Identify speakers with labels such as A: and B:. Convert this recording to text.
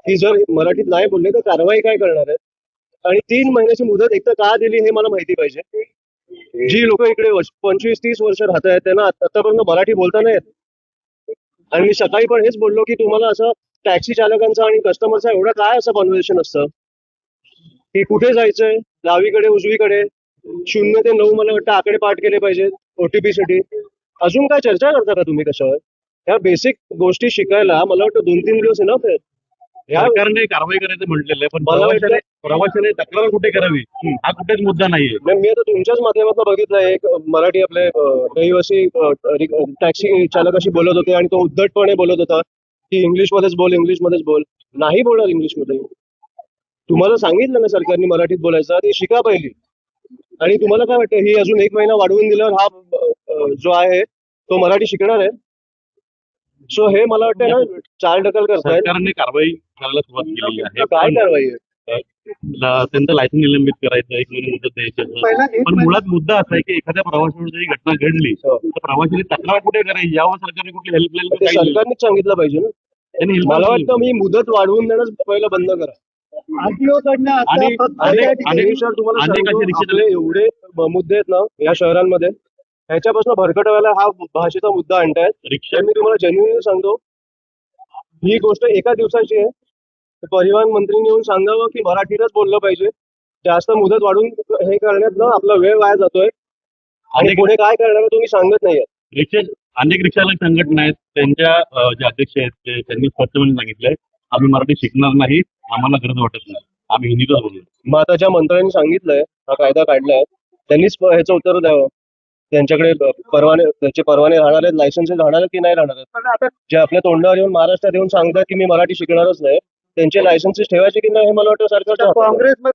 A: की जर मराठीत नाही बोलले तर कारवाई काय करणार आहे, आणि 3 महिन्याची मुदत एक तर का दिली हे मला माहिती पाहिजे. जी लोक इकडे 25-30 वर्ष राहत आहेत त्यांना आतापर्यंत मराठी बोलता नाही येत. आणि मी सकाळी पण हेच बोललो की तुम्हाला असं टॅक्सी चालकांचा आणि कस्टमरचा एवढा काय असं कॉन्व्हर्सेशन असतं की कुठे जायचंय, डावीकडे उजवीकडे, 0 ते 9 मला वाटतं आकडे पाठ केले पाहिजेत ओटीपी साठी. अजून काय चर्चा करता का तुम्ही कशावर? ह्या बेसिक गोष्टी शिकायला मला वाटतं 2-3 दिवस इनफ आहेत.
B: सरकारने कारवाई करायचं म्हटलेलं आहे, पण
A: मला वाटतं
B: प्रवाशाने तक्रार कुठे करावी हा कुठेच मुद्दा नाहीये.
A: मी आता तुमच्याच माध्यमातून बघितलंय, एक मराठी आपले रहिवासी टॅक्सी चालकाशी बोलत होते आणि तो उद्धटपणे बोलत होता की इंग्लिशमध्येच बोल, इंग्लिशमध्येच बोल. नाही बोलणार इंग्लिशमध्ये. तुम्हाला सांगितलं ना सरकारने मराठीत बोलायचं, ती शिका पहिली. आणि तुम्हाला काय वाटतं ही अजून 1 महिना वाढवून दिल्यावर हा जो आहे तो मराठी शिकणार आहे? सो हे मला वाटतं ना चालढकल करतायत.
B: सरकारने कारवाई करायला सुरुवात केलेली आहे.
A: काय कारवाई आहे?
B: त्यांचं लायसन निलंबित करायचं, 1 महिने मुदत द्यायची. पण मुळात मुद्दा असा आहे की एखाद्या प्रवाशावर जरी घटना घडली तर प्रवाशाने तक्रार कुठे करायची यावर सरकारने कुठली हेल्पलाईन
A: ते सरकारनेच सांगितलं पाहिजे ना.
B: त्यांनी
A: मला वाटतं मी मुदत वाढवून देणं पहिलं बंद करा. आणि तुम्हाला सांगतो, आपले एवढे मुद्दे आहेत ना या शहरांमध्ये, ह्याच्यापासून भरकटवायला हा भाषेचा मुद्दा आणतायत.
B: रिक्षा
A: मी तुम्हाला जेन्युइनली सांगतो, ही गोष्ट एका दिवसाची आहे. परिवहन मंत्रीने येऊन सांगावं की मराठीतच बोललं पाहिजे. जास्त मुदत वाढून हे करण्यात ना आपला वेळ वाया जातोय आणि पुढे काय करणार तुम्ही सांगत नाहीये.
B: रिक्षा अनेक रिक्षाचालक संघटना आहेत, त्यांच्या जे अध्यक्ष आहेत त्यांनी स्पष्टपणे सांगितलंय आम्ही मराठी शिकणार नाही, आम्हाला गरज वाटत नाही, आम्ही हिंदीतच बोलू.
A: मग आता ज्या मंत्र्यांनी सांगितलंय, हा कायदा काढलाय, त्यांनीच ह्याचं उत्तर द्यावं. त्यांच्याकडे त्याचे परवाने राहणार आहेत, लायसन्सेस राहणार आहेत की नाही राहणार आहेत. जे आपल्या तोंडावर येऊन महाराष्ट्रात येऊन सांगतात की मी मराठी शिकणारच नाही, त्यांचे लायसन्सेस ठेवायचे की नाही हे मला वाटतं सरकारच्या हातात आहे.